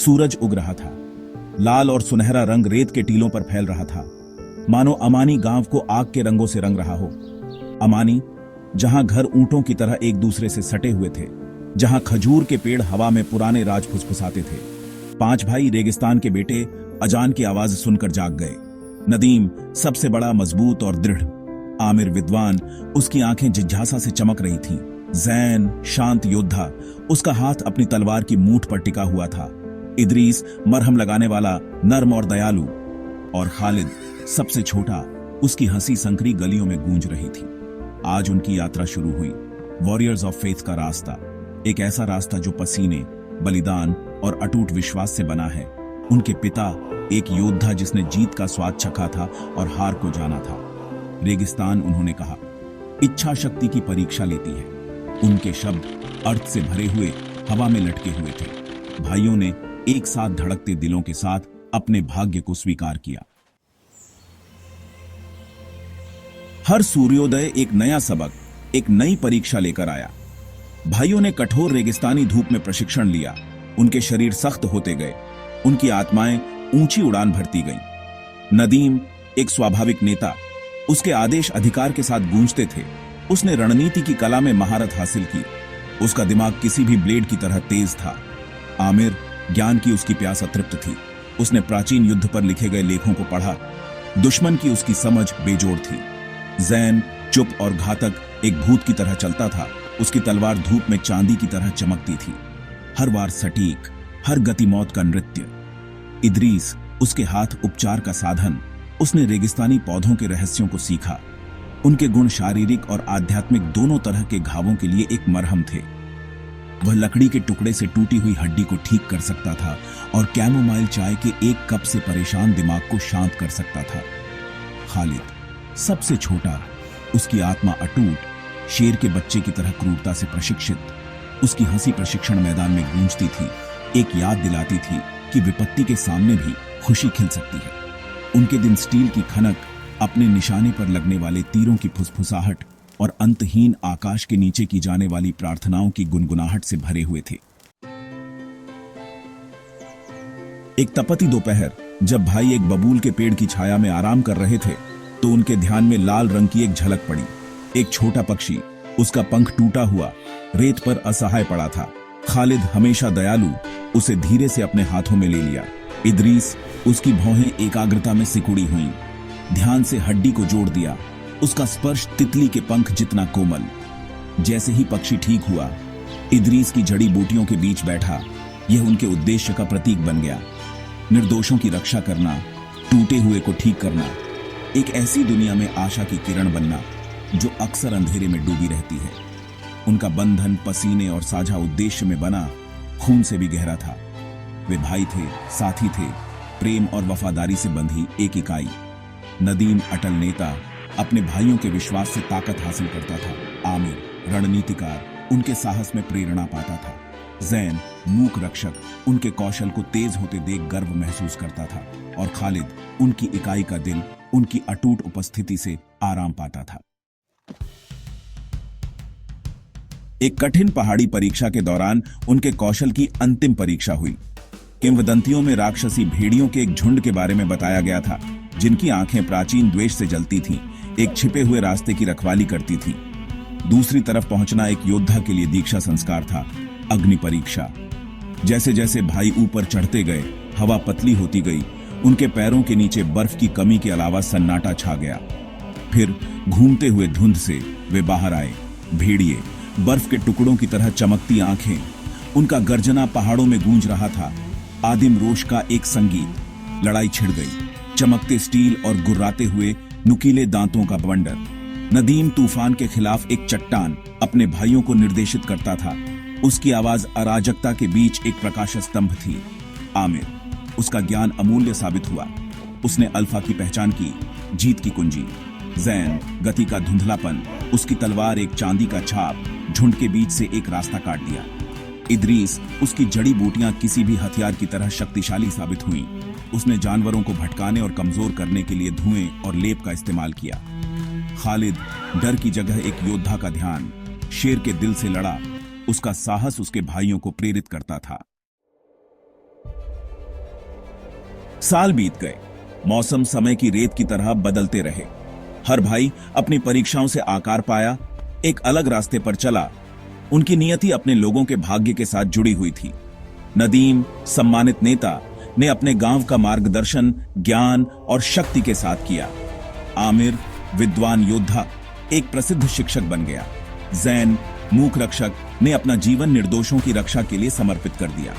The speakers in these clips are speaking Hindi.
सूरज उग रहा था। लाल और सुनहरा रंग रेत के टीलों पर फैल रहा था, मानो अमानी गांव को आग के रंगों से रंग रहा हो। अमानी, जहां घर ऊंटों की तरह एक दूसरे से सटे हुए थे, जहां खजूर के पेड़ हवा में पुराने राज फुसफुसाते थे। 5 भाई रेगिस्तान के बेटे अजान की आवाज सुनकर जाग गए। नदीम सबसे बड़ा, मजबूत और दृढ़। आमिर विद्वान, उसकी आंखें जिज्ञासा से चमक रही थीं। जैन शांत योद्धा, उसका हाथ अपनी तलवार की मूठ पर टिका हुआ था। इदरीस मरहम लगाने वाला, नर्म और दयालु। और खालिद सबसे छोटा, उसकी हंसी संकरी गलियों में गूंज रही थी। आज उनकी यात्रा शुरू हुई, वॉरियर्स ऑफ फेथ का रास्ता। एक ऐसा रास्ता जो पसीने, बलिदान और अटूट विश्वास से बना है। उनके पिता एक योद्धा जिसने जीत का स्वाद चखा था और हार को जाना था। रेगिस्तान, उन्होंने कहा, इच्छा शक्ति की परीक्षा लेती है। उनके शब्द अर्थ से भरे हुए हवा में लटके हुए थे। भाइयों ने एक साथ धड़कते दिलों के साथ अपने भाग्य को स्वीकार किया। हर सूर्योदय एक नया सबक, एक नई परीक्षा लेकर आया। भाइयों ने कठोर रेगिस्तानी धूप में प्रशिक्षण लिया। उनके शरीर सख्त होते गए, उनकी आत्माएं ऊंची उड़ान भरती गईं। नदीम एक स्वाभाविक नेता, उसके आदेश अधिकार के साथ गूंजते थे। उसने रणनीति की कला में महारत हासिल की। उसका दिमाग किसी भी ब्लेड की तरह तेज था। आमिर, ज्ञान की उसकी प्यास अतृप्त थी। उसने प्राचीन युद्ध पर लिखे गए लेखों को पढ़ा। दुश्मन की उसकी समझ बेजोड़ थी। जैन चुप और घातक, एक भूत की तरह चलता था। उसकी तलवार धूप में चांदी की तरह चमकती थी, हर वार सटीक, हर गति मौत का नृत्य। इदरीस, उसके हाथ उपचार का साधन। उसने रेगिस्तानी पौधों के रहस्यों को सीखा। उनके गुण शारीरिक और आध्यात्मिक दोनों तरह के घावों के लिए एक मरहम थे। वह लकड़ी के टुकड़े से टूटी हुई हड्डी को ठीक कर सकता था और कैमोमाइल चाय के एक कप से परेशान दिमाग को शांत कर सकता था। खालिद, सबसे छोटा, उसकी आत्मा अटूट, शेर के बच्चे की तरह क्रूरता से प्रशिक्षित। उसकी हंसी प्रशिक्षण मैदान में गूंजती थी, एक याद दिलाती थी कि विपत्ति के सामने भी खुशी खिल सकती है। उनके दिन स्टील की खनक, अपने निशाने पर लगने वाले तीरों की फुसफुसाहट और अंतहीन आकाश के नीचे की जाने वाली प्रार्थनाओं की गुनगुनाहट से भरे हुए थे। एक तपती दोपहर, जब भाई एक बबूल के पेड़ की छाया में आराम कर रहे थे, तो उनके ध्यान में लाल रंग की एक झलक पड़ी। एक छोटा पक्षी, उसका पंख टूटा हुआ, रेत पर असहाय पड़ा था। खालिद, हमेशा दयालु, उसे धीरे से अपने हाथों में ले लिया। इदरीस, उसकी भौहें एकाग्रता में सिकुड़ी हुईं, ध्यान से हड्डी को जोड़ दिया। उसका स्पर्श तितली के पंख जितना कोमल। जैसे ही पक्षी ठीक हुआ, इदरीस की जड़ी बूटियों के बीच बैठा। यह उनके उद्देश्य का प्रतीक बन गया, निर्दोषों की रक्षा करना, टूटे हुए को ठीक करना, एक ऐसी दुनिया में आशा की किरण बनना जो अक्सर अंधेरे में डूबी रहती है। उनका बंधन पसीने और साझा उद्देश्य में बना, खून से भी गहरा था। वे भाई थे, साथी थे, प्रेम और वफादारी से बंधी एक इकाई। नदीम अटल नेता, अपने भाइयों के विश्वास से ताकत हासिल करता था। आमिर रणनीतिकार, उनके साहस में प्रेरणा पाता था। जैन मूक रक्षक, उनके कौशल को तेज होते देख गर्व महसूस करता था। और खालिद, उनकी इकाई का दिल, उनकी अटूट उपस्थिति से आराम पाता था। एक कठिन पहाड़ी परीक्षा के दौरान उनके कौशल की अंतिम परीक्षा हुई। किंवदंतियों में राक्षसी भेड़ियों के एक झुंड के बारे में बताया गया था, जिनकी आंखें प्राचीन द्वेष से जलती थीं, एक छिपे हुए रास्ते की रखवाली करती थीं। दूसरी तरफ पहुंचना एक योद्धा के लिए दीक्षा संस्कार था, अग्नि परीक्षा। जैसे जैसे भाई ऊपर चढ़ते गए, हवा पतली होती गई। उनके पैरों के नीचे बर्फ की कमी के अलावा सन्नाटा छा गया। फिर घूमते हुए धुंध से वे बाहर आए। भेड़िए, बर्फ के टुकड़ों की तरह चमकती आंखें, उनका गर्जना पहाड़ों में गूंज रहा था। आदिम रोष का एक संगीत। लड़ाई छिड़ गई, चमकते स्टील और गुर्राते हुए नुकीले दांतों का बवंडर। नदीम तूफान के खिलाफ एक चट्टान, अपने भाइयों को निर्देशित करता था। उसकी आवाज अराजकता के बीच एक प्रकाश स्तंभ थी। आमिर, उसका ज्ञान अमूल्य साबित हुआ। उसने अल्फा की पहचान की, जीत की कुंजी। जैन, गति का धुंधलापन, उसकी तलवार एक चांदी का छाप, झुंड के बीच से एक रास्ता काट दिया। इदरीस, उसकी जड़ी बूटियां किसी भी हथियार की तरह शक्तिशाली साबित हुईं। उसने जानवरों को भटकाने और कमजोर करने के लिए धुएं और लेप का इस्तेमाल किया। खालिद, डर की जगह एक योद्धा का ध्यान, शेर के दिल से लड़ा। उसका साहस उसके भाइयों को प्रेरित करता था। साल बीत गए, मौसम समय की रेत की तरह बदलते रहे। हर भाई अपनी परीक्षाओं से आकार पाया, एक अलग रास्ते पर चला। उनकी नियति अपने लोगों के भाग्य के साथ जुड़ी हुई थी। नदीम, सम्मानित नेता, ने अपने गांव का मार्गदर्शन ज्ञान और शक्ति के साथ किया। आमिर, विद्वान योद्धा, एक प्रसिद्ध शिक्षक बन गया। जैन, मूक रक्षक, ने अपना जीवन निर्दोषों की रक्षा के लिए समर्पित कर दिया।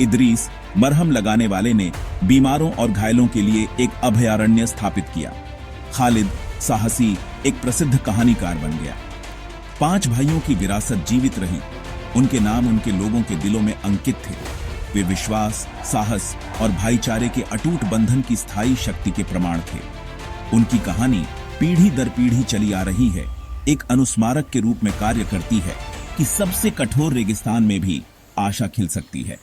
इदरीस, मरहम लगाने वाले, ने बीमारों और घायलों के लिए एक अभयारण्य स्थापित किया। खालिद, साहसी, एक प्रसिद्ध कहानीकार बन गया। 5 भाइयों की विरासत जीवित रही। उनके नाम उनके लोगों के दिलों में अंकित थे। वे विश्वास, साहस और भाईचारे के अटूट बंधन की स्थायी शक्ति के प्रमाण थे। उनकी कहानी पीढ़ी दर पीढ़ी चली आ रही है, एक अनुस्मारक के रूप में कार्य करती है कि सबसे कठोर रेगिस्तान में भी आशा खिल सकती है।